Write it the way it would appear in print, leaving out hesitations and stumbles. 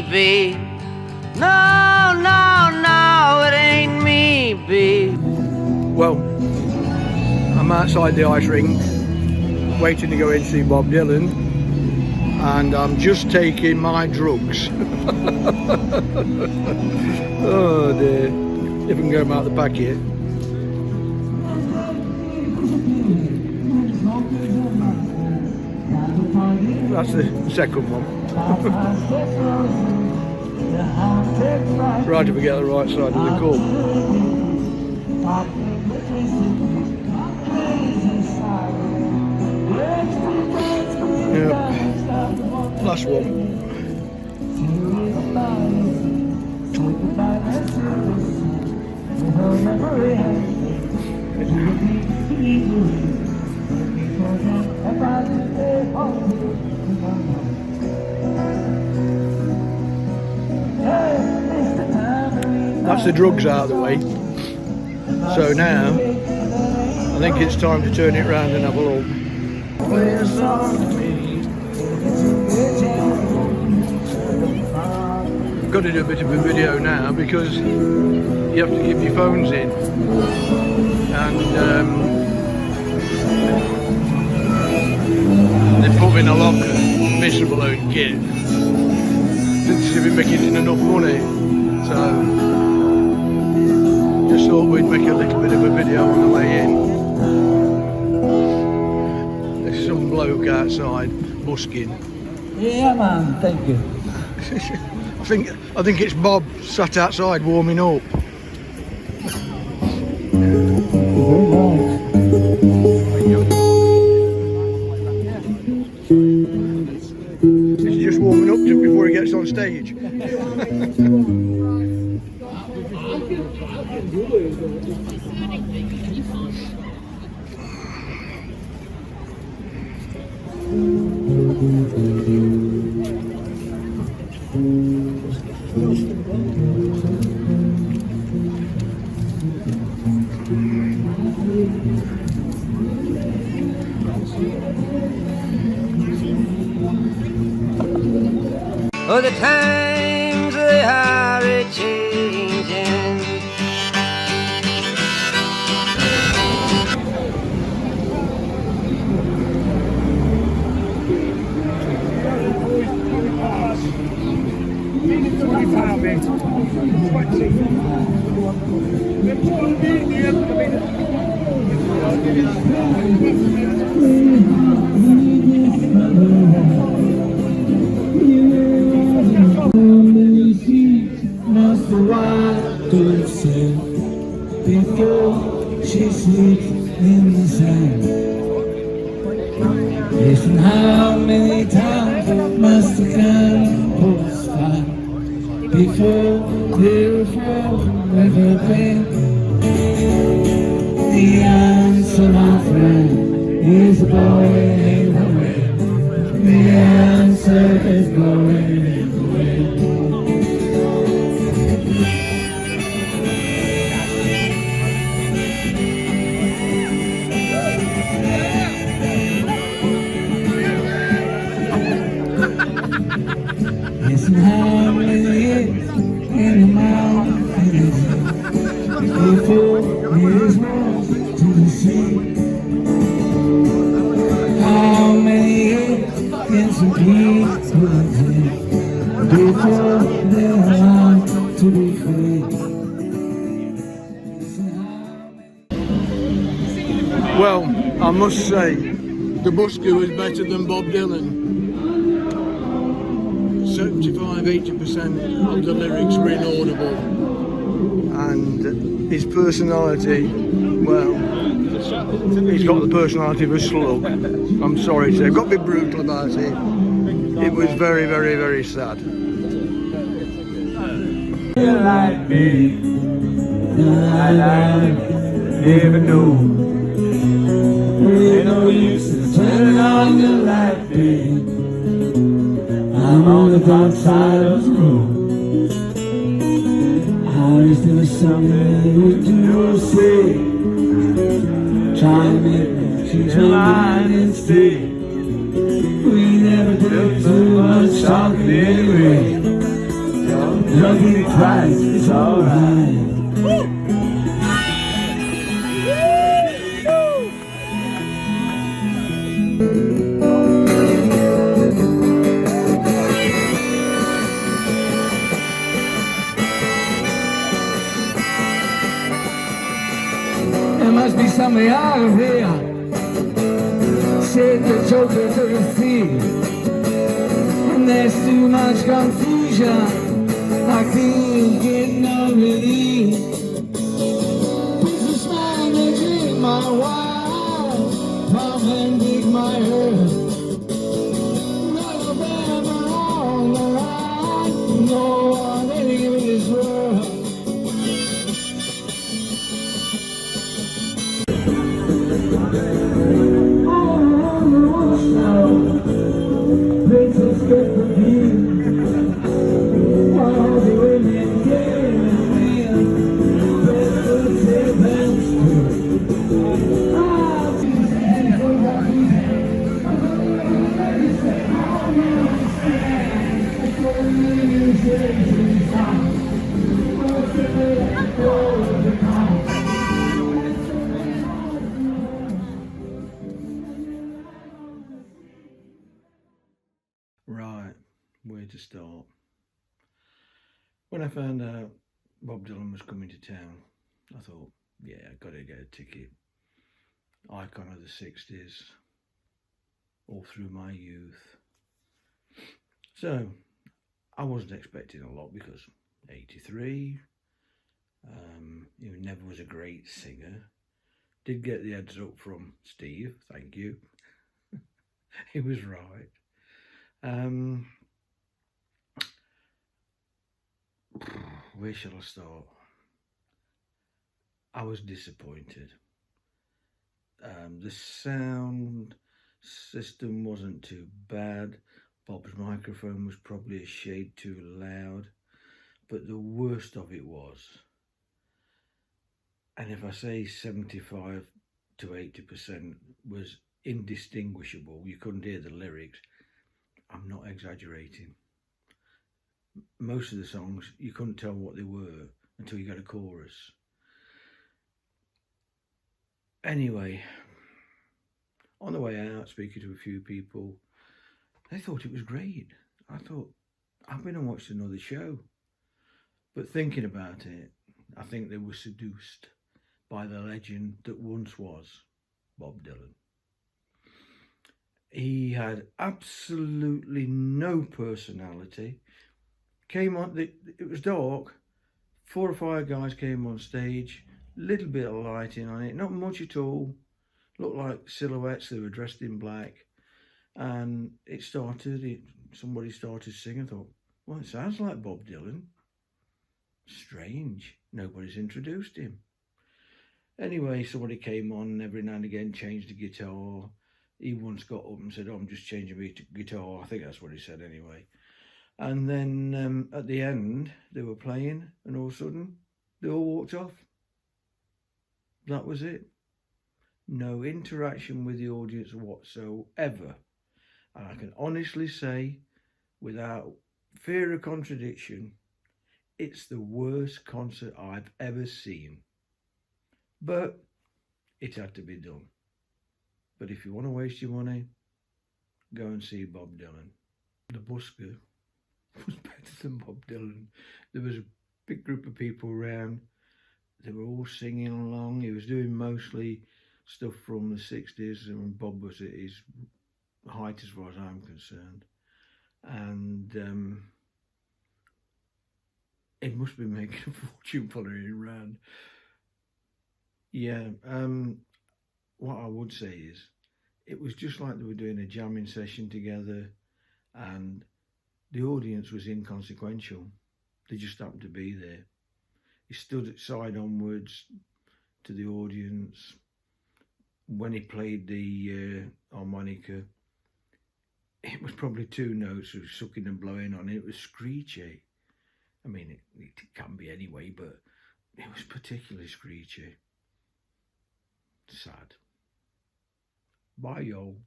me, babe. No, no, no, it ain't me, babe. Well, I'm outside the ice rink, waiting to go in to see Bob Dylan, and I'm just taking my drugs. Oh dear, if I can get them out of the packet. That's the second one. Right, if we get the right side of the cup. Yep. Last one. That's the drugs out of the way. So now I think it's time to turn it round and have a look. I've got to do a bit of a video now because you have to keep your phones in, and they put me in a locker, miserable old kid. Didn't see me making enough money, so just thought we'd make a little bit of a video on the way in. There's some bloke outside busking. Yeah man, thank you. I think it's Bob sat outside warming up. He's just warming up just before he gets on stage. Oh, the times they are a-changing. Before she sleeps in the sand. Listen, how many times must the candles fire before they're forever bent? The answer, my friend, is blowing away. The answer is blowing away. Listen, how many years in the mountains before there's more to the sea? How many years can some people take before they're allowed to be free? Well, I must say, the busker was better than Bob Dylan. 75–80% of the lyrics were inaudible, and his personality, well, he's got the personality of a slug. I'm sorry to say, I've got to be brutal about it. It was very, very, very sad. Like me, I never knew. Ain't no use in turning on the light, babe. I'm on the dark side of the room. How is there something you do or say? Trying to make me change my mind and stay. We never did too much talking anyway. love you twice, it's alright. There must be somebody out of here. Send the joker to the sea. And there's too much confusion. I can't get no relief. Businessman, they drink my wine. Pump and dig my earth. Not a bad on the line. No one living in this world. Princess get the view. While the women came and went, barefoot their bands Right, where to start? When I found out Bob Dylan was coming to town, I thought, yeah, I've got to get a ticket. Icon of the 60s, all through my youth. So, I wasn't expecting a lot because 83, he never was a great singer. Did get the heads up from Steve, thank you. He was right. Where shall I start? I was disappointed. The sound system wasn't too bad. Bob's microphone was probably a shade too loud, but the worst of it was, and if I say 75 to 80% was indistinguishable, you couldn't hear the lyrics, I'm not exaggerating. Most of the songs, you couldn't tell what they were until you got a chorus. Anyway, on the way out, speaking to a few people, they thought it was great. I thought, I've been and watched another show. But thinking about it, I think they were seduced by the legend that once was Bob Dylan. He had absolutely no personality. Came on, it was dark, 4 or 5 guys came on stage, little bit of lighting on it, not much at all, looked like silhouettes, they were dressed in black, and somebody started singing. I thought, well, it sounds like Bob Dylan. Strange, nobody's introduced him. Anyway, somebody came on and every now and again changed the guitar. He once got up and said, oh, I'm just changing my guitar. I think that's what he said anyway. And then at the end, they were playing, and all of a sudden, they all walked off. That was it. No interaction with the audience whatsoever. And I can honestly say, without fear of contradiction, it's the worst concert I've ever seen. But it had to be done. But if you want to waste your money, go and see Bob Dylan. The busker was better than Bob Dylan. There was a big group of people around. They were all singing along. He was doing mostly stuff from the 60s, and Bob was at his height as far as I'm concerned. And he must be making a fortune following him around. Yeah, what I would say is, it was just like they were doing a jamming session together, and the audience was inconsequential. They just happened to be there. He stood side onwards to the audience. When he played the harmonica, it was probably 2 notes of sucking and blowing on it. It was screechy. I mean, it can be anyway, but it was particularly screechy. Sad. Bye, y'all.